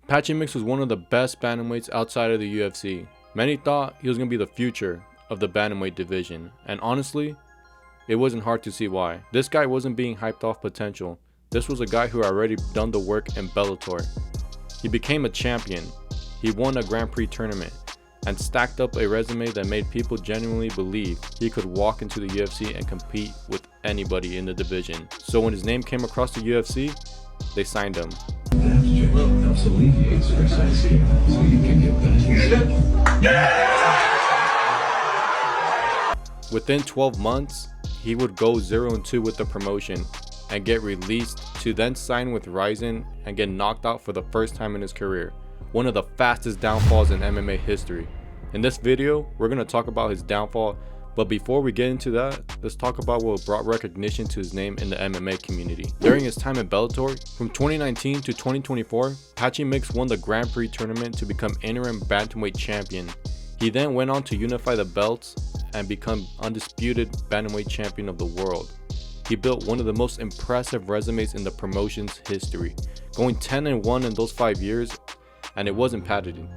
Patchy Mix was one of the best bantamweights outside of the UFC. Many thought he was going to be the future of the bantamweight division, and honestly, it wasn't hard to see why. This guy wasn't being hyped off potential. This was a guy who had already done the work in Bellator. He became a champion. He won a Grand Prix tournament and stacked up a resume that made people genuinely believe he could walk into the UFC and compete with anybody in the division. So when his name came across the UFC, they signed him. Helps alleviate stress, so you can get better. Within 12 months, he would go 0-2 with the promotion and get released to then sign with Rizin and get knocked out for the first time in his career. One of the fastest downfalls in MMA history. In this video, we're going to talk about his downfall, but before we get into that, let's talk about what brought recognition to his name in the MMA community. During his time in Bellator, from 2019 to 2024, Patchy Mix won the Grand Prix tournament to become interim bantamweight champion. He then went on to unify the belts and become undisputed bantamweight champion of the world. He built one of the most impressive resumes in the promotion's history, going 10-1 in those 5 years, and it wasn't padded.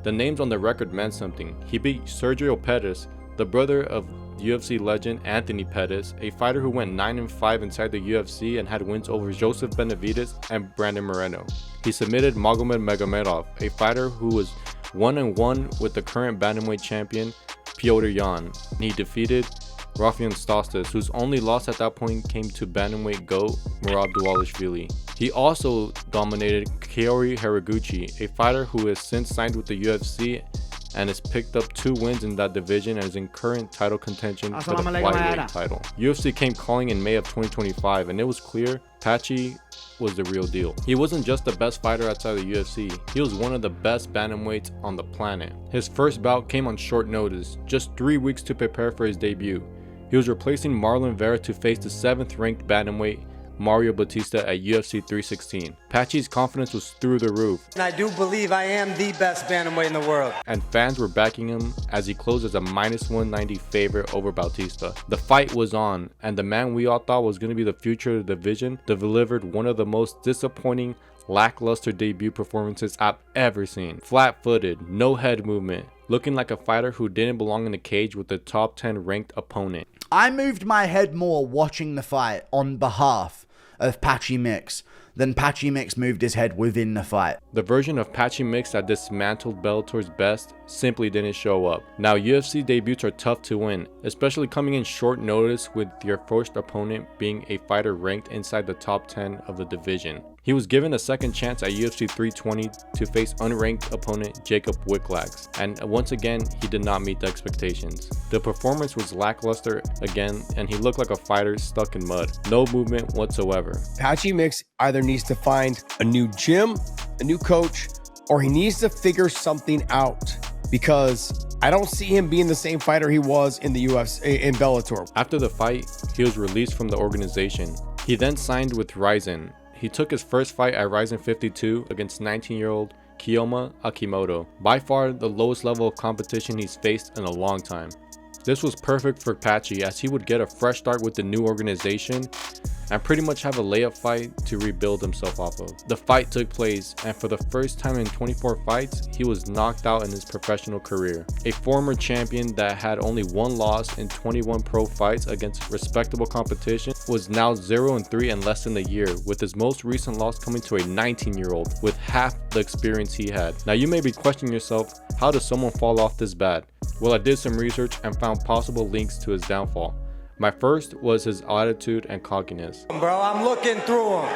The names on the record meant something. He beat Sergio Pettis, the brother of UFC legend Anthony Pettis, a fighter who went 9-5 inside the UFC and had wins over Joseph Benavidez and Brandon Moreno. He submitted Magomed Magomedov, a fighter who was 1-1 with the current bantamweight champion Piotr Yan. He defeated Rafian Stostas, whose only loss at that point came to bantamweight GOAT Merab Dvalishvili. He also dominated Kaori Haraguchi, a fighter who has since signed with the UFC and has picked up 2 wins in that division and is in current title contention for the flyweight title. UFC came calling in May of 2025, and it was clear Patchy was the real deal. He wasn't just the best fighter outside the UFC, he was one of the best bantamweights on the planet. His first bout came on short notice, just 3 weeks to prepare for his debut. He was replacing Marlon Vera to face the 7th ranked bantamweight Mario Batista at UFC 316. Patchy's confidence was through the roof. And I do believe I am the best bantamweight in the world. And fans were backing him as he closed as a -190 favorite over Bautista. The fight was on, and the man we all thought was going to be the future of the division delivered one of the most disappointing, lackluster debut performances I've ever seen. Flat-footed, no head movement, looking like a fighter who didn't belong in the cage with a top 10 ranked opponent. I moved my head more watching the fight on behalf of Patchy Mix than Patchy Mix moved his head within the fight. The version of Patchy Mix that dismantled Bellator's best simply didn't show up. Now, UFC debuts are tough to win, especially coming in short notice with your first opponent being a fighter ranked inside the top 10 of the division. He was given a second chance at UFC 320 to face unranked opponent Jacob Wicklax, and once again, he did not meet the expectations. The performance was lackluster again, and he looked like a fighter stuck in mud. No movement whatsoever. Patchy Mix either needs to find a new gym, a new coach, or he needs to figure something out, because I don't see him being the same fighter he was in the UFC, in Bellator. After the fight, he was released from the organization. He then signed with Rizin. He took his first fight at Rizin 52 against 19-year-old Kiyoma Akimoto, by far the lowest level of competition he's faced in a long time. This was perfect for Patchy as he would get a fresh start with the new organization and pretty much have a layup fight to rebuild himself off of. The fight took place, and for the first time in 24 fights, he was knocked out in his professional career. A former champion that had only 1 loss in 21 pro fights against respectable competition was now 0-3 in less than a year, with his most recent loss coming to a 19-year-old with half the experience he had. Now you may be questioning yourself, how does someone fall off this bad? Well, I did some research and found possible links to his downfall. My first was his attitude and cockiness. Bro, I'm looking through him.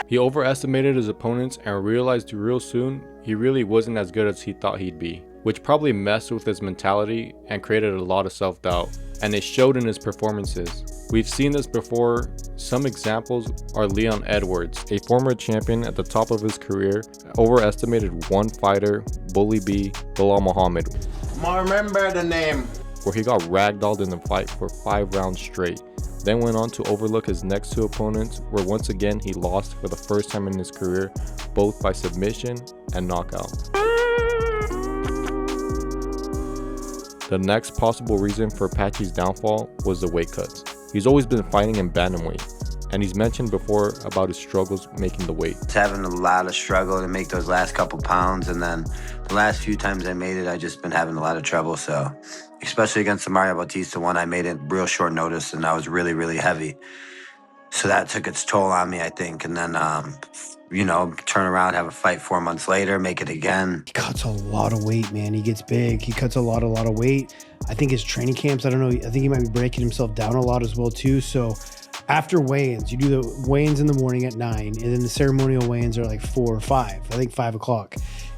He overestimated his opponents and realized real soon he really wasn't as good as he thought he'd be, which probably messed with his mentality and created a lot of self-doubt, and it showed in his performances. We've seen this before. Some examples are Leon Edwards, a former champion at the top of his career, overestimated one fighter, Bully B, Bilal Muhammad. Remember the name. Where he got ragdolled in the fight for 5 rounds straight, then went on to overlook his next 2 opponents, where once again he lost for the first time in his career, both by submission and knockout. The next possible reason for Patchy's downfall was the weight cuts. He's always been fighting in bantamweight, and he's mentioned before about his struggles making the weight. It's having a lot of struggle to make those last couple pounds, and then the last few times I made it, I just been having a lot of trouble. So, especially against the Mario Bautista one, I made it real short notice, and I was really, really heavy. So that took its toll on me, I think. And then, turn around, have a fight 4 months later, make it again. He cuts a lot of weight, man. He gets big. He cuts a lot of weight. I think his training camps, I don't know, I think he might be breaking himself down a lot as well, too. So after weigh-ins, you do the weigh-ins in the morning at 9, and then the ceremonial weigh-ins are like 4 or 5, I think 5 o'clock.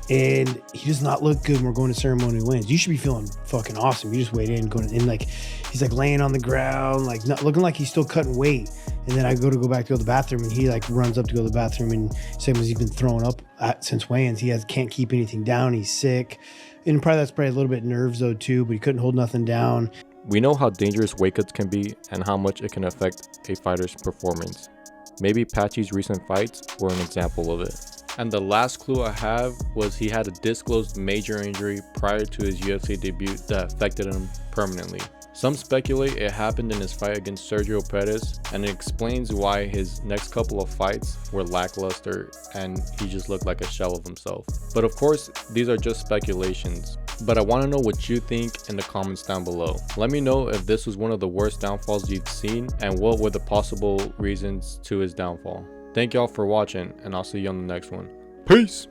And he does not look good when we're going to ceremonial weigh-ins. You should be feeling fucking awesome. You just weighed in, going in, like, he's like laying on the ground, like not looking like he's still cutting weight. And then I go back to go to the bathroom, and he like runs up to go to the bathroom, and same as he's been throwing up since weigh-ins. He can't keep anything down. He's sick. And that's probably a little bit nerves though too, but he couldn't hold nothing down. We know how dangerous weight cuts can be and how much it can affect a fighter's performance. Maybe Patchy's recent fights were an example of it. And the last clue I have was he had a disclosed major injury prior to his UFC debut that affected him permanently. Some speculate it happened in his fight against Sergio Perez, and it explains why his next couple of fights were lackluster and he just looked like a shell of himself. But of course, these are just speculations. But I want to know what you think in the comments down below. Let me know if this was one of the worst downfalls you've seen and what were the possible reasons to his downfall. Thank y'all for watching, and I'll see you on the next one. Peace!